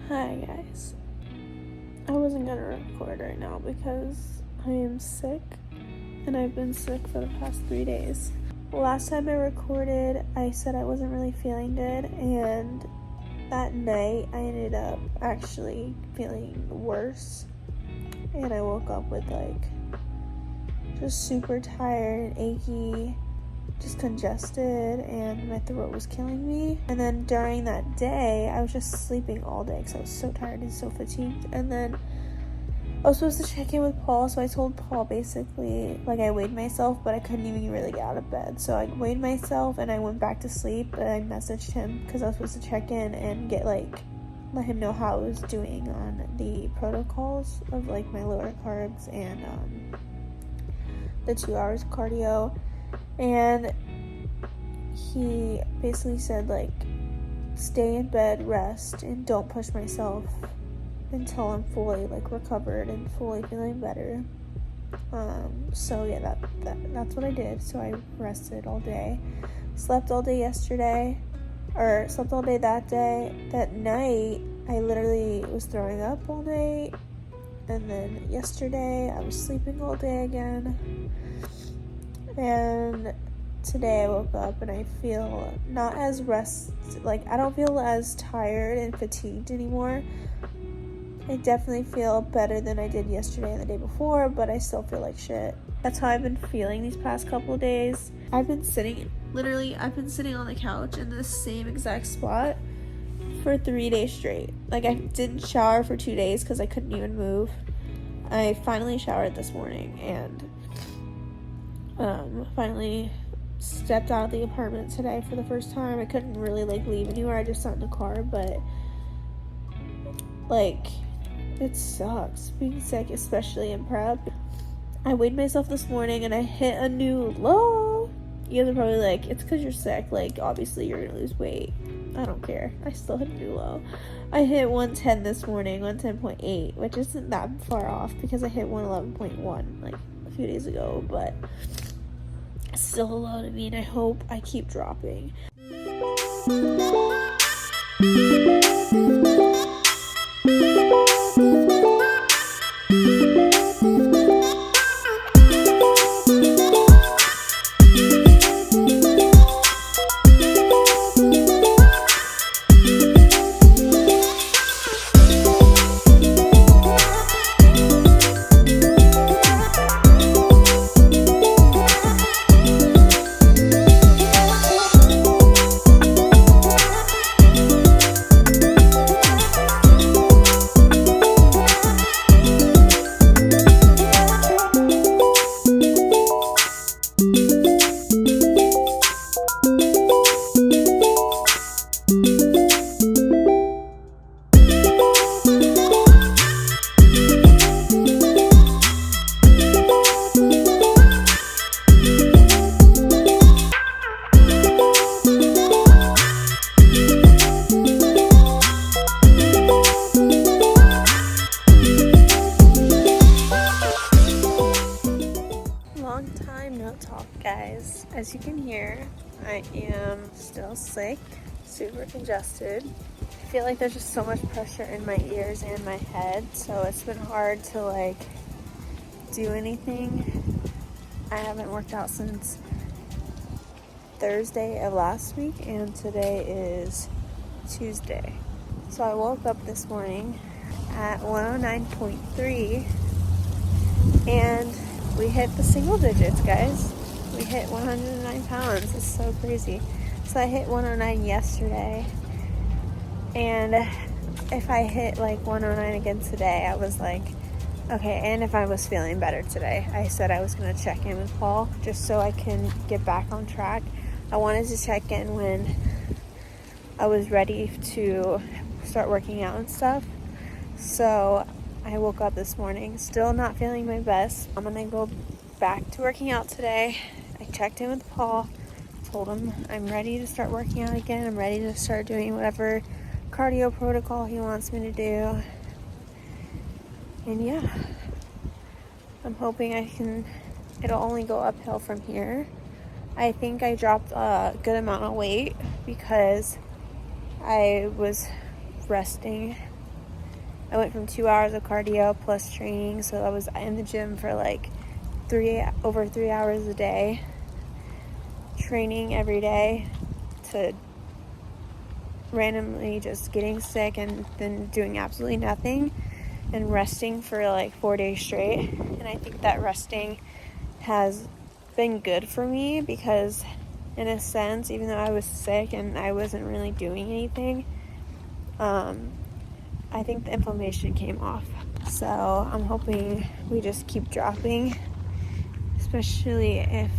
Hi guys. I wasn't gonna record right now because I am sick and I've been sick for the past 3 days. Last time I recorded, I said I wasn't really feeling good, and that night I ended up actually feeling worse, and I woke up with just super tired and achy, just congested, and my throat was killing me. And then during that day, I was just sleeping all day because I was so tired and so fatigued. And then I was supposed to check in with Paul, so I told Paul basically, I weighed myself, but I couldn't even really get out of bed. So I weighed myself and I went back to sleep, and I messaged him because I was supposed to check in and let him know how I was doing on the protocols of my lower carbs and the 2 hours of cardio. And he basically said, stay in bed, rest, and don't push myself until I'm fully, recovered and fully feeling better. So yeah, that's what I did. So I rested all day. Slept all day yesterday. Or slept all day that day. That night, I literally was throwing up all night. And then yesterday, I was sleeping all day again. And today I woke up and I feel not as I don't feel as tired and fatigued anymore. I definitely feel better than I did yesterday and the day before, but I still feel like shit. That's how I've been feeling these past couple of days. I've been sitting on the couch in the same exact spot for 3 days straight. I didn't shower for 2 days because I couldn't even move. I finally showered this morning and finally stepped out of the apartment today for the first time. I couldn't really leave anywhere. I just sat in the car, but it sucks being sick, especially in prep. I weighed myself this morning and I hit a new low. You guys are probably it's because you're sick. Obviously you're gonna lose weight. I don't care. I still hit a new low. I hit 110 this morning, 110.8, which isn't that far off because I hit 111.1 a few days ago, but it's still a low to me, and I hope I keep dropping. Guys, as you can hear, I am still sick, super congested. I feel like there's just so much pressure in my ears and my head, so it's been hard to do anything. I haven't worked out since Thursday of last week, and today is Tuesday. So I woke up this morning at 109.3 and we hit the single digits, guys. We hit 109 pounds. It's so crazy. So I hit 109 yesterday, and if I hit 109 again today, I was okay. And if I was feeling better today, I said I was going to check in with Paul just so I can get back on track. I wanted to check in when I was ready to start working out and stuff. So I woke up this morning still not feeling my best. I'm going to go back to working out today. I checked in with Paul, told him I'm ready to start working out again. I'm ready to start doing whatever cardio protocol he wants me to do. And yeah, I'm hoping it'll only go uphill from here. I think I dropped a good amount of weight because I was resting I went from 2 hours of cardio plus training, so I was in the gym for like over 3 hours a day, training every day, to randomly just getting sick and then doing absolutely nothing and resting for like 4 days straight. And I think that resting has been good for me because, in a sense, even though I was sick and I wasn't really doing anything, I think the inflammation came off. So I'm hoping we just keep dropping, especially if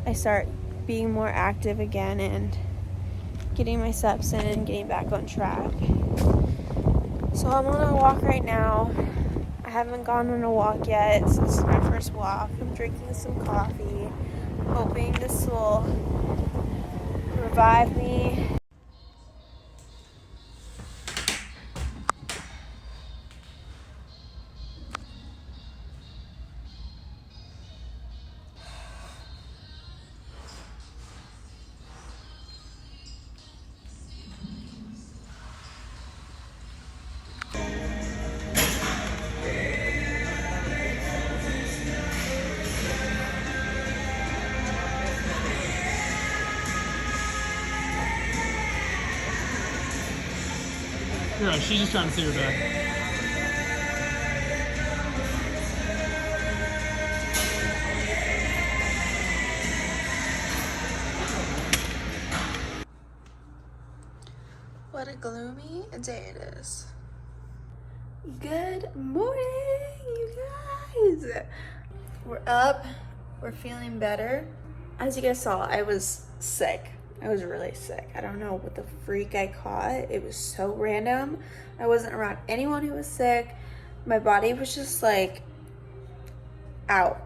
I start being more active again and getting my steps in and getting back on track. So I'm on a walk right now. I haven't gone on a walk yet. This is my first walk. I'm drinking some coffee, hoping this will revive me. Yeah, she's just trying to see her back. What a gloomy day it is. Good morning, you guys. We're up. We're feeling better. As you guys saw, I was sick. I was really sick. I don't know what the freak I caught. It was so random. I wasn't around anyone who was sick. My body was just like out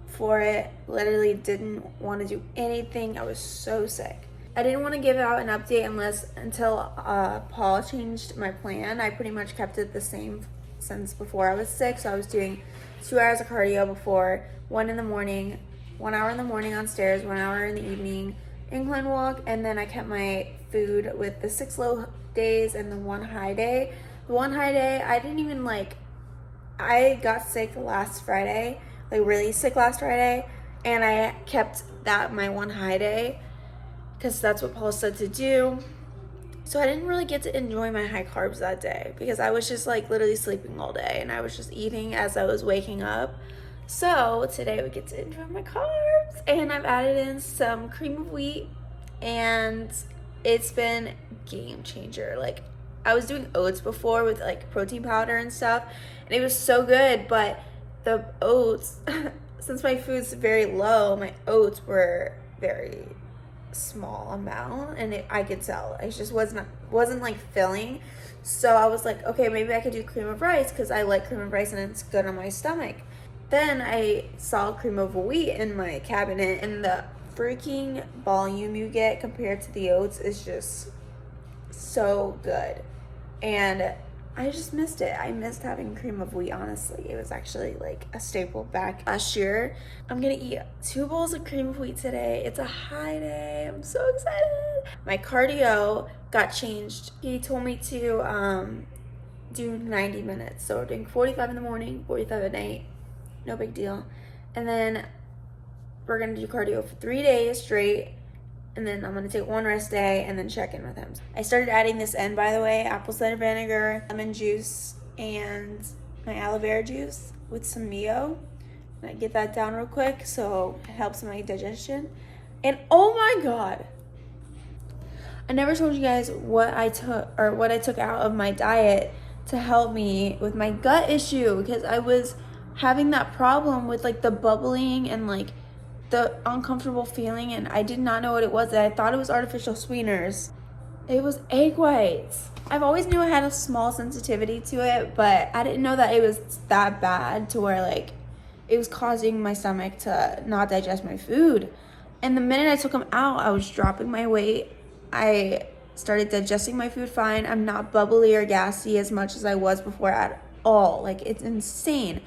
for it. Literally didn't want to do anything. I was so sick. I didn't want to give out an update until Paul changed my plan. I pretty much kept it the same since before I was sick. So I was doing 2 hours of cardio before, 1 in the morning, 1 hour in the morning on stairs, 1 hour in the evening, incline walk, and then I kept my food with the 6 low days and the 1 high day. The 1 high day, I got sick last Friday, like really sick last Friday, and I kept that my 1 high day because that's what Paul said to do. So I didn't really get to enjoy my high carbs that day because I was just like literally sleeping all day and I was just eating as I was waking up. So today we get to enjoy my carbs, and I've added in some cream of wheat, and it's been game changer. Like, I was doing oats before with like protein powder and stuff, and it was so good, but the oats, since my food's very low, my oats were very small amount, and I could tell it just wasn't like filling. So I was like, okay, maybe I could do cream of rice because I like cream of rice and it's good on my stomach. Then I saw cream of wheat in my cabinet, and the freaking volume you get compared to the oats is just so good. And I just missed it. I missed having cream of wheat, honestly. It was actually like a staple back last year. I'm gonna eat 2 bowls of cream of wheat today. It's a high day. I'm so excited. My cardio got changed. He told me to do 90 minutes. So we're doing 45 in the morning, 45 at night. No big deal. And then we're gonna do cardio for 3 days straight, and then I'm gonna take 1 rest day and then check in with him. I started adding this in, by the way, apple cider vinegar, lemon juice, and my aloe vera juice with some Mio. And I get that down real quick so it helps my digestion. And oh my god, I never told you guys what I took out of my diet to help me with my gut issue, because I was having that problem with like the bubbling and like the uncomfortable feeling, and I did not know what it was. I thought it was artificial sweeteners. It was egg whites. I've always knew I had a small sensitivity to it, but I didn't know that it was that bad to where like it was causing my stomach to not digest my food. And the minute I took them out, I was dropping my weight. I started digesting my food fine. I'm not bubbly or gassy as much as I was before at all. Like, it's insane.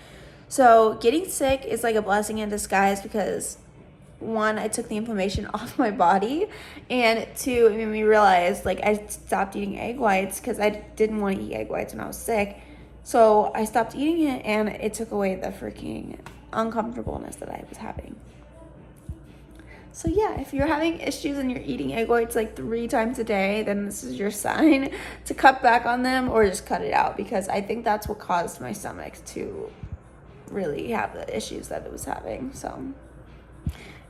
So getting sick is like a blessing in disguise because one, I took the inflammation off my body, and two, it made me realize like I stopped eating egg whites because I didn't want to eat egg whites when I was sick. So I stopped eating it, and it took away the freaking uncomfortableness that I was having. So yeah, if you're having issues and you're eating egg whites like 3 times a day, then this is your sign to cut back on them or just cut it out, because I think that's what caused my stomach to really have the issues that it was having. So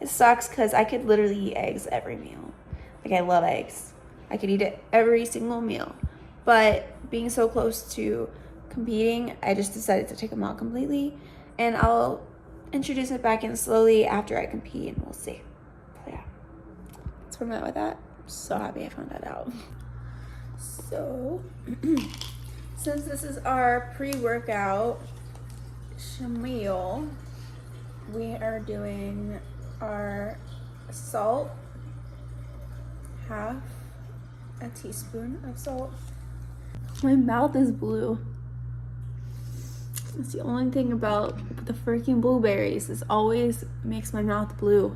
it sucks because I could literally eat eggs every meal. Like, I love eggs. I could eat it every single meal. But being so close to competing, I just decided to take them out completely. And I'll introduce it back in slowly after I compete, and we'll see. But yeah, that's where I'm at with that. I'm so happy I found that out. So, since this is our pre-workout meal, we are doing our salt, half a teaspoon of salt. My mouth is blue. That's the only thing about the freaking blueberries. This always makes my mouth blue.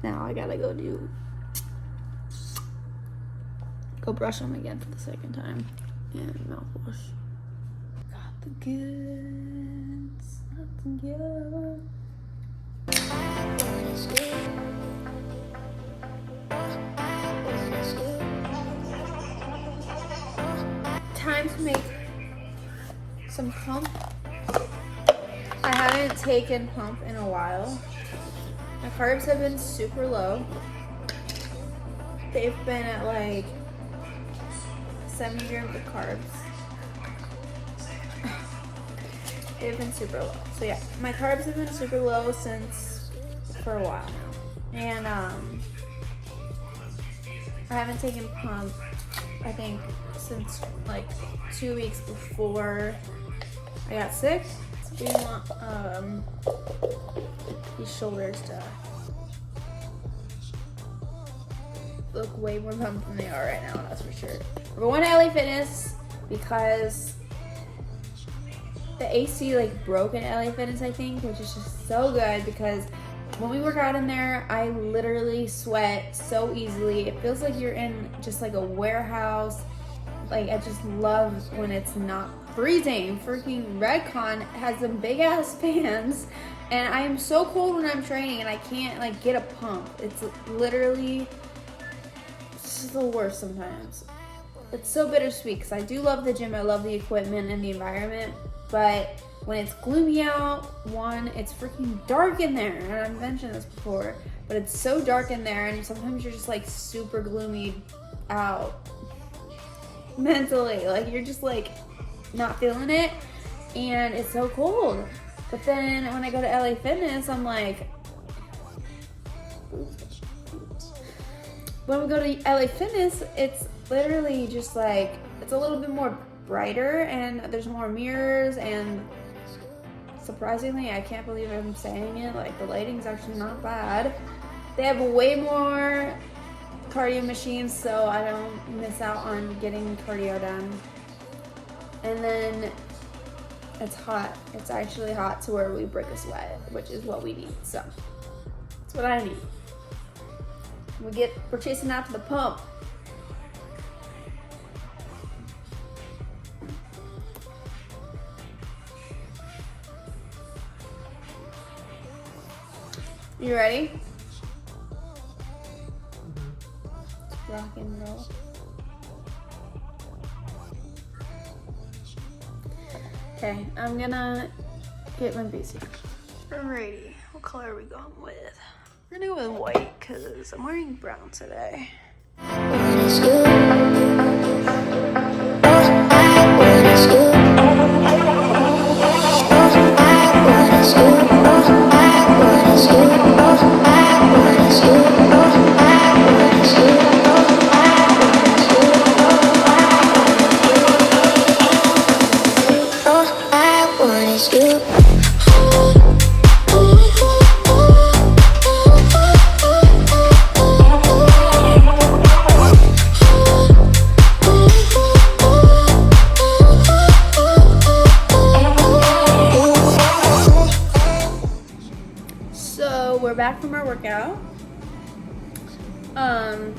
Now I gotta go brush them again for the second time. And mouthwash. Got the goods. Nothing good. Time to make some pump. I haven't taken pump in a while. My carbs have been super low. They've been at like 70 grams of carbs. They've been super low. So yeah, my carbs have been super low for a while now. And I haven't taken pump, I think, since like 2 weeks before I got sick. So we want these shoulders to look way more pumped than they are right now, that's for sure. We're going to LA Fitness because the AC like broke in LA Fitness, I think, which is just so good because when we work out in there, I literally sweat so easily. It feels like you're in just like a warehouse. Like, I just love when it's not freezing. Freaking Redcon has some big ass fans, and I am so cold when I'm training and I can't like get a pump. It's literally just the worst sometimes. It's so bittersweet because I do love the gym, I love the equipment and the environment, but when it's gloomy out, one, it's freaking dark in there, and I've mentioned this before, but it's so dark in there, and sometimes you're just like super gloomy out mentally, like you're just like not feeling it, and it's so cold. But then when I go to LA Fitness, I'm like, when we go to LA Fitness, it's literally just like, it's a little bit more brighter, and there's more mirrors, and surprisingly, I can't believe I'm saying it, like the lighting's actually not bad. They have way more cardio machines, so I don't miss out on getting cardio done. And then it's hot. It's actually hot to where we break a sweat, which is what we need. So that's what I need. We're chasing after the pump. You ready? Rock and roll. Okay, I'm gonna get my basic. Alrighty, what color are we going with? We're gonna go with white because I'm wearing brown today. back from our workout. I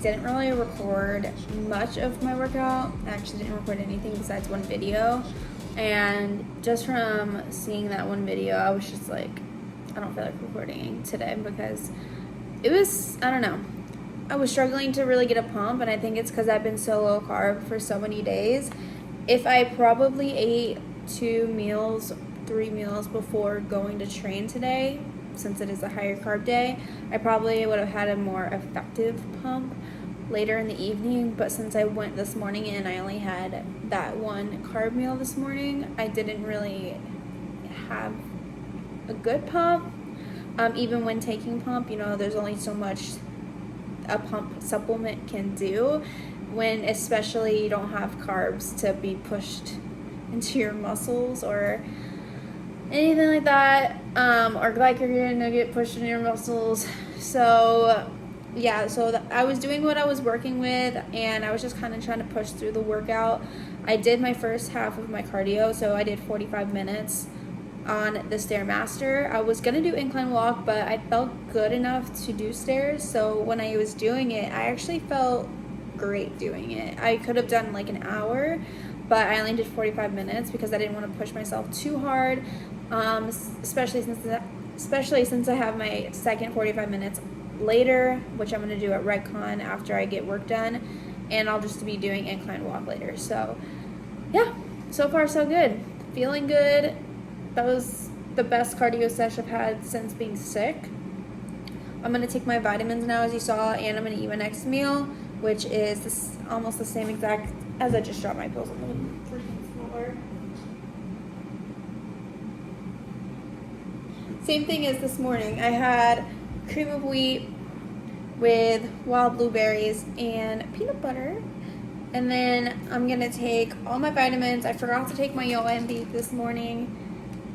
didn't really record much of my workout. I actually didn't record anything besides one video. And just from seeing that one video, I was just like, I don't feel like recording today because it was, I don't know. I was struggling to really get a pump, and I think it's because I've been so low carb for so many days. If I probably ate 3 meals before going to train today, since it is a higher carb day, I probably would have had a more effective pump later in the evening. But since I went this morning and I only had that one carb meal this morning, I didn't really have a good pump. Even when taking pump, you know, there's only so much a pump supplement can do, when especially you don't have carbs to be pushed into your muscles or anything like that, or glycogen to get pushed into your muscles. So yeah, so I was doing what I was working with, and I was just kind of trying to push through the workout. I did my first half of my cardio, so I did 45 minutes on the Stairmaster. I was gonna do incline walk, but I felt good enough to do stairs, so when I was doing it, I actually felt great doing it. I could have done like an hour, but I only did 45 minutes because I didn't want to push myself too hard, especially since I have my second 45 minutes later, which I'm gonna do at Redcon after I get work done, and I'll just be doing incline walk later. So yeah, so far so good, feeling good. That was the best cardio session I've had since being sick. I'm going to take my vitamins now, as you saw, and I'm going to eat my next meal, which is almost the same exact as I just dropped my pills on the freaking floor. Same thing as this morning. I had cream of wheat with wild blueberries and peanut butter. And then I'm going to take all my vitamins. I forgot to take my Yoembe this morning.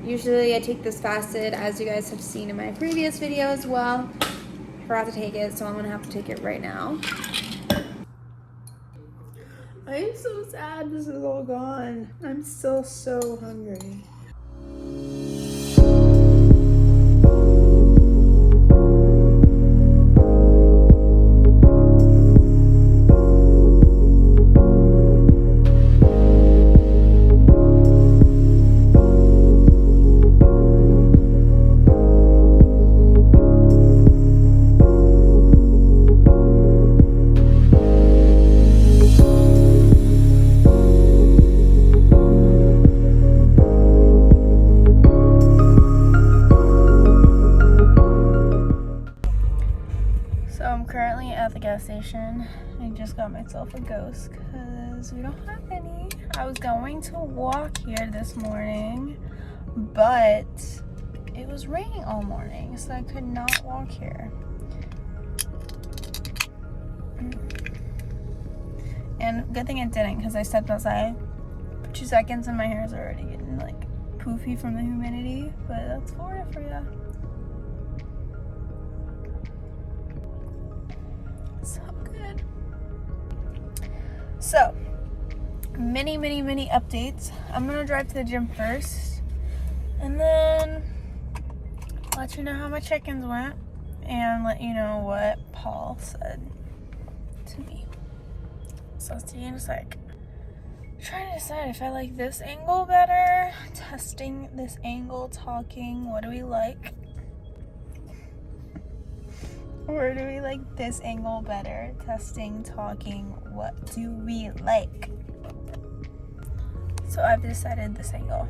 Usually I take this fasted, as you guys have seen in my previous video as well. I forgot to take it, so I'm gonna have to take it right now. I am so sad this is all gone. I'm still so hungry. Station. I just got myself a Ghost because we don't have any. I was going to walk here this morning, but it was raining all morning, so I could not walk here. And good thing I didn't, because I stepped outside for 2 seconds and my hair is already getting like poofy from the humidity, but that's Florida for you. So good. So, many updates. I'm gonna drive to the gym first, and then let you know how my check-ins went, and let you know what Paul said to me. So I'll see you in a sec. I'm trying to decide if I like this angle better. Testing this angle, talking. What do we like? Or do we like this angle better? Testing, talking, what do we like? So I've decided this angle.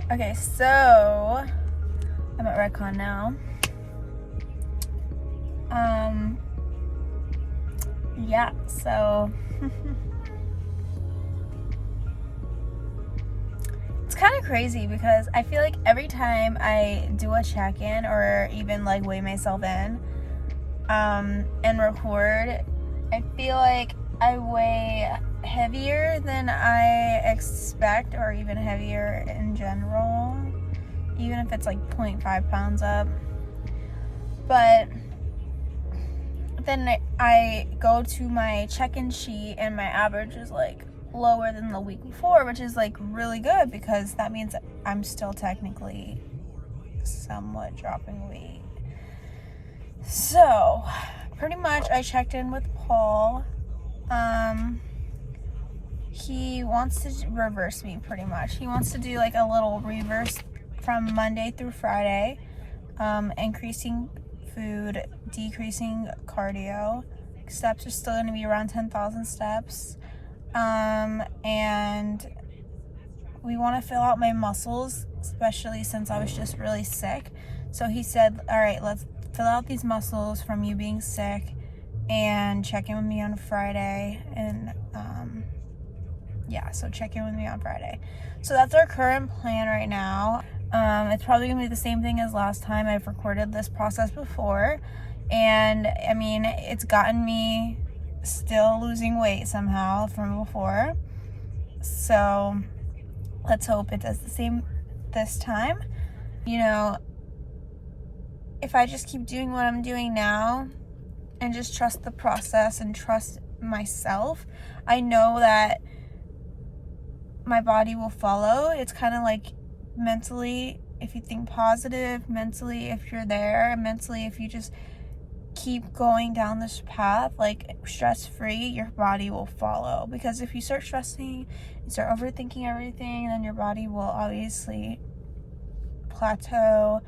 Okay, so I'm at Redcon now. Yeah, so it's kind of crazy because I feel like every time I do a check-in or even like weigh myself in and record, I feel like I weigh heavier than I expect, or even heavier in general, even if it's like 0.5 pounds up. But then I go to my check-in sheet and my average is like lower than the week before, which is like really good because that means I'm still technically somewhat dropping weight. So pretty much I checked in with Paul. He wants to reverse me pretty much. He wants to do like a little reverse from Monday through Friday, increasing food, decreasing cardio. Steps are still going to be around 10,000 steps. And we want to fill out my muscles, especially since I was just really sick. So he said, all right, let's fill out these muscles from you being sick and check in with me on Friday. And so check in with me on Friday. So that's our current plan right now. It's probably gonna be the same thing as last time. I've recorded this process before, and I mean, it's gotten me still losing weight somehow from before. So let's hope it does the same this time. You know, if I just keep doing what I'm doing now and just trust the process and trust myself, I know that my body will follow. It's kind of like mentally, if you think positive, mentally, if you're there, mentally, if you just keep going down this path, like stress-free, your body will follow. Because if you start stressing, you start overthinking everything, then your body will obviously plateau.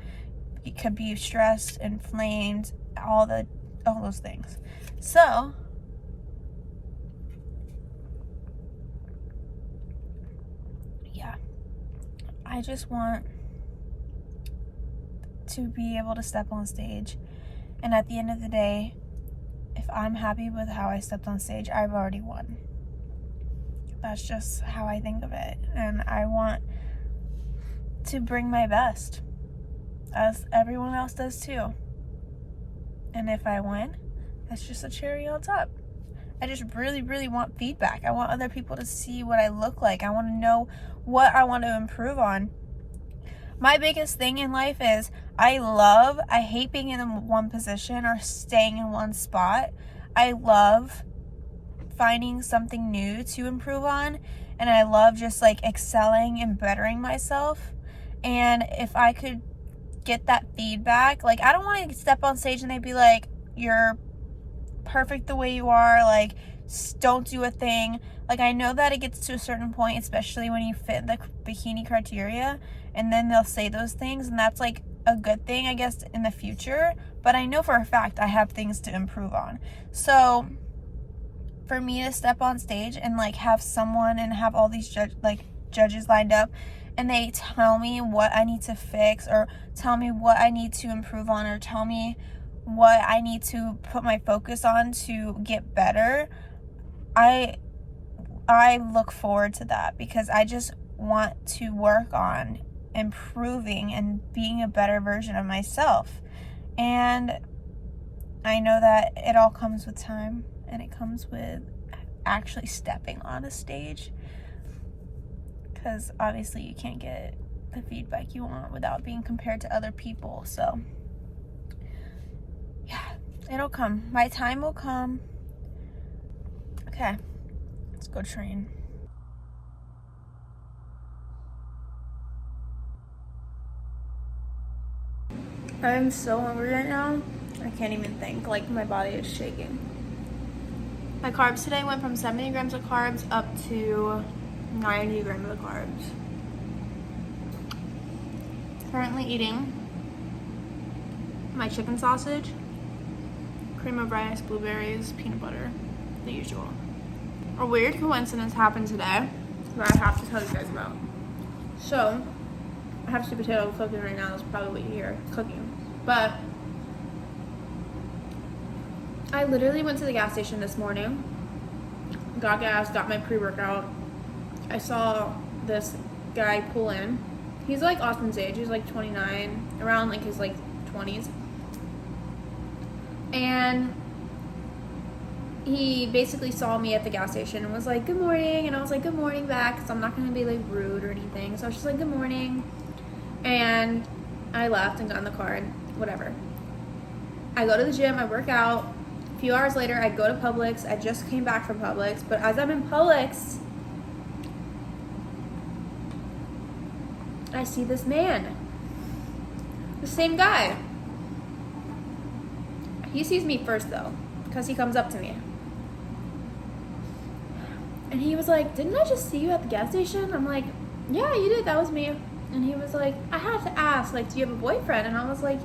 It could be stressed, inflamed, all those things. So I just want to be able to step on stage, and at the end of the day, if I'm happy with how I stepped on stage, I've already won. That's just how I think of it, and I want to bring my best, as everyone else does too. And if I win, that's just a cherry on top. I just really, really want feedback. I want other people to see what I look like. I want to know what I want to improve on. My biggest thing in life is I hate being in one position or staying in one spot. I love finding something new to improve on, and I love just like excelling and bettering myself. And if I could get that feedback, like I don't want to step on stage and they'd be like, you're perfect the way you are, like don't do a thing. Like I know that it gets to a certain point, especially when you fit the bikini criteria, and then they'll say those things, and that's like a good thing, I guess, in the future. But I know for a fact I have things to improve on. So for me to step on stage and like have someone and have all these judges lined up, and they tell me what I need to fix, or tell me what I need to improve on, or tell me what I need to put my focus on to get better, I look forward to that, because I just want to work on improving and being a better version of myself. And I know that it all comes with time, and it comes with actually stepping on a stage, because obviously you can't get the feedback you want without being compared to other people. So yeah, it'll come. My time will come. Okay, let's go train. I'm so hungry right now. I can't even think. Like, my body is shaking. My carbs today went from 70 grams of carbs up to 90 grams of carbs. Currently eating my chicken sausage, cream of rice, blueberries, peanut butter, the usual. A weird coincidence happened today that I have to tell you guys about. So, I have sweet potato cooking right now. That's probably what you hear, cooking. But I literally went to the gas station this morning, got gas, got my pre-workout. I saw this guy pull in. He's like Austin's age. He's like 29, around like his like 20s. And he basically saw me at the gas station and was like, good morning. And I was like, good morning back, because I'm not going to be like rude or anything. So I was just like, good morning. And I left and got in the car and whatever. I go to the gym, I work out. A few hours later, I go to Publix. I just came back from Publix. But as I'm in Publix, I see this man. The same guy. He sees me first though, because he comes up to me. And he was like, didn't I just see you at the gas station? I'm like, yeah, you did. That was me. And he was like, I have to ask, like, do you have a boyfriend? And I was like,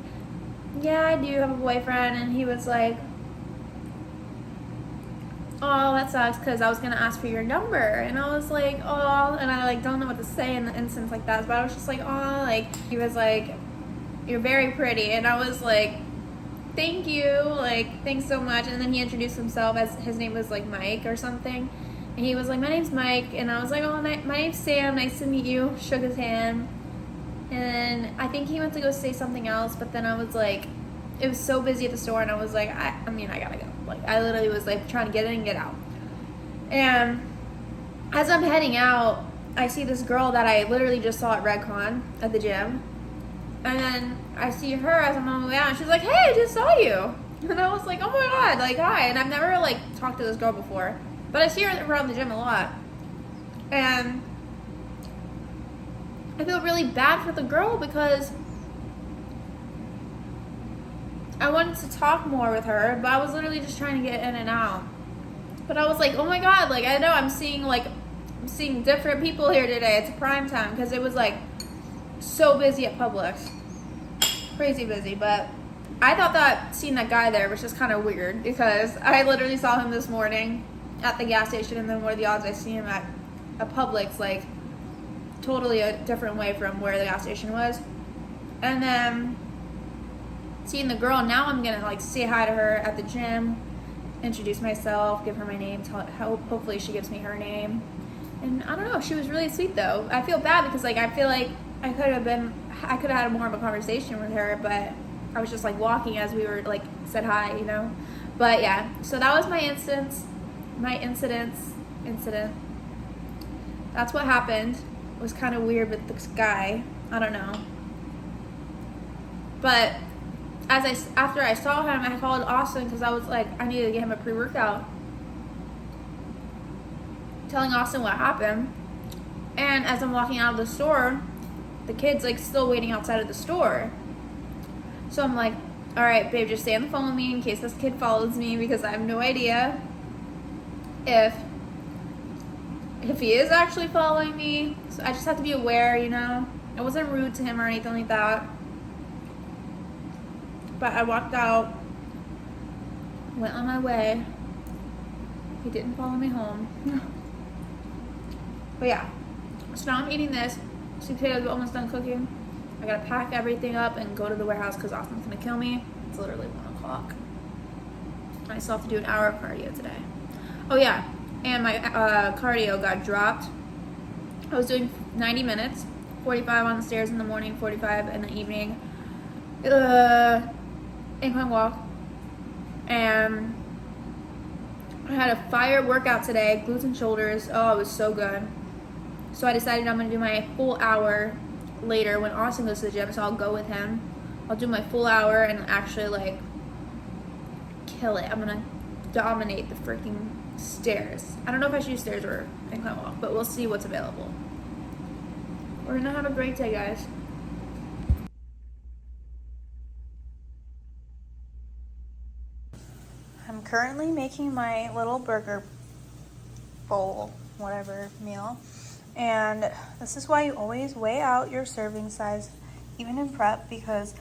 yeah, I do have a boyfriend. And he was like, oh, that sucks, because I was going to ask for your number. And I was like, oh, and I, like, don't know what to say in the instance like that. But I was just like, oh, like, he was like, you're very pretty. And I was like, thank you, like, thanks so much. And then he introduced himself as his name was, like, Mike or something. And he was like, my name's Mike. And I was like, oh, my name's Sam. Nice to meet you. Shook his hand. And I think he went to go say something else. But then I was like, it was so busy at the store. And I was like, I gotta go. Like, I literally was, like, trying to get in and get out. And as I'm heading out, I see this girl that I literally just saw at Redcon at the gym. And then I see her as I'm on my way out. And she's like, hey, I just saw you. And I was like, oh, my God. Like, hi. And I've never, like, talked to this girl before. But I see her around the gym a lot. And I feel really bad for the girl because I wanted to talk more with her, but I was literally just trying to get in and out. But I was like, oh my God, like, I know I'm seeing different people here today. It's prime time because it was like so busy at Publix. Crazy busy, but I thought that seeing that guy there was just kind of weird because I literally saw him this morning at the gas station, and then what are the odds I see him at a Publix, like totally a different way from where the gas station was. And then seeing the girl, now I'm gonna like say hi to her at the gym, introduce myself, give her my name, hopefully she gives me her name. And I don't know, she was really sweet though. I feel bad because like I feel like I could have had more of a conversation with her, but I was just like walking as we were like said hi, you know. But yeah, so that was my incident. That's what happened. It was kind of weird with this guy. I don't know. But after I saw him, I called Austin because I was like, I needed to get him a pre-workout. Telling Austin what happened. And as I'm walking out of the store, the kid's like still waiting outside of the store. So I'm like, all right, babe, just stay on the phone with me in case this kid follows me because I have no idea if he is actually following me. So I just have to be aware, you know. I wasn't rude to him or anything like that. But I walked out, went on my way. He didn't follow me home. But yeah, so now I'm eating this. Sweet potatoes are almost done cooking. I gotta pack everything up and go to the warehouse because Austin's gonna kill me. It's literally 1 o'clock. I still have to do an hour of cardio today. Oh yeah, and my cardio got dropped. I was doing 90 minutes, 45 on the stairs in the morning, 45 in the evening. Incline walk. And I had a fire workout today, glutes and shoulders. Oh, it was so good. So I decided I'm gonna do my full hour later when Austin goes to the gym, so I'll go with him. I'll do my full hour and actually like kill it. I'm gonna dominate the freaking stairs. I don't know if I should use stairs or incline walk, but we'll see what's available. We're gonna have a great day, guys. I'm currently making my little burger bowl, whatever meal. And this is why you always weigh out your serving size, even in prep, because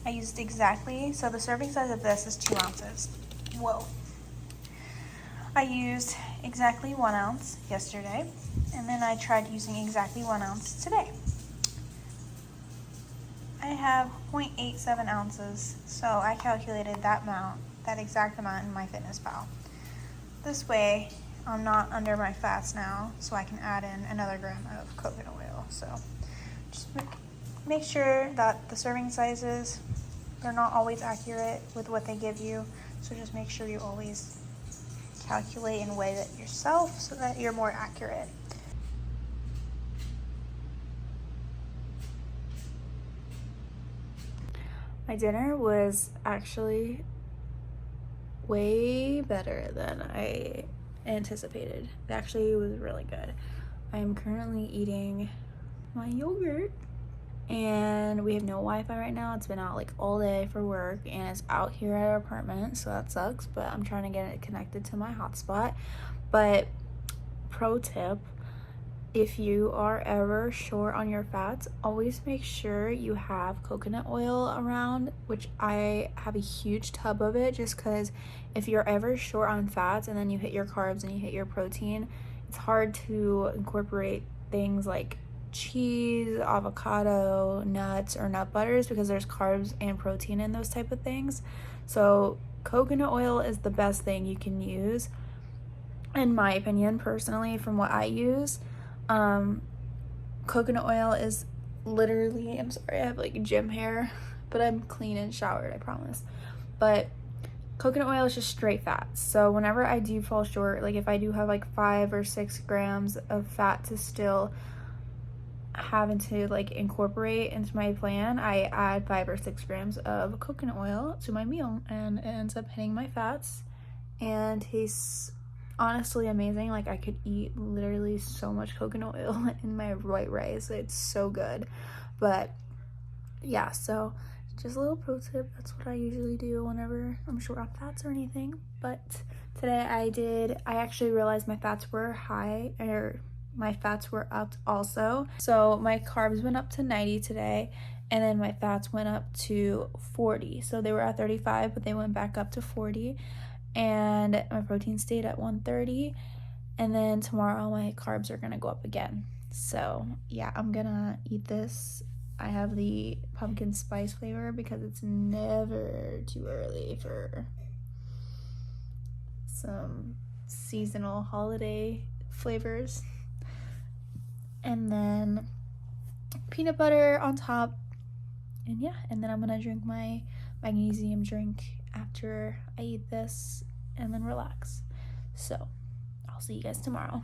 I used exactly, so the serving size of this is 2 ounces. Whoa. I used exactly 1 ounce yesterday, and then I tried using exactly 1 ounce today. I have 0.87 ounces, so I calculated that exact amount in MyFitnessPal. This way, I'm not under my fats now, so I can add in another gram of coconut oil. So just make sure that the serving sizes, they're not always accurate with what they give you. So just make sure you always calculate and weigh it yourself so that you're more accurate. My dinner was actually way better than I anticipated. It actually was really good. I am currently eating my yogurt and we have no Wi-Fi right now. It's been out like all day for work, and it's out here at our apartment, so that sucks, but I'm trying to get it connected to my hotspot. But pro tip, if you are ever short on your fats, always make sure you have coconut oil around, which I have a huge tub of it, just because if you're ever short on fats and then you hit your carbs and you hit your protein, it's hard to incorporate things like cheese, avocado, nuts, or nut butters, because there's carbs and protein in those type of things. So coconut oil is the best thing you can use, in my opinion, personally, from what I use. Coconut oil is literally, I'm sorry, I have like gym hair, but I'm clean and showered, I promise. But coconut oil is just straight fat. So whenever I do fall short, like if I do have like 5 or 6 grams of fat to still having to like incorporate into my plan, I add 5 or 6 grams of coconut oil to my meal, and it ends up hitting my fats and tastes honestly amazing. Like I could eat literally so much coconut oil in my white rice. It's so good. But yeah, so just a little pro tip. That's what I usually do whenever I'm short on fats or anything. But today I actually realized my fats were high, or my fats were up also. So my carbs went up to 90 today, and then my fats went up to 40. So they were at 35, but they went back up to 40. And my protein stayed at 130, and then tomorrow my carbs are gonna go up again. So yeah, I'm gonna eat this. I have the pumpkin spice flavor because it's never too early for some seasonal holiday flavors. And then peanut butter on top, and yeah, and then I'm gonna drink my magnesium drink after I eat this and then relax. So I'll see you guys tomorrow.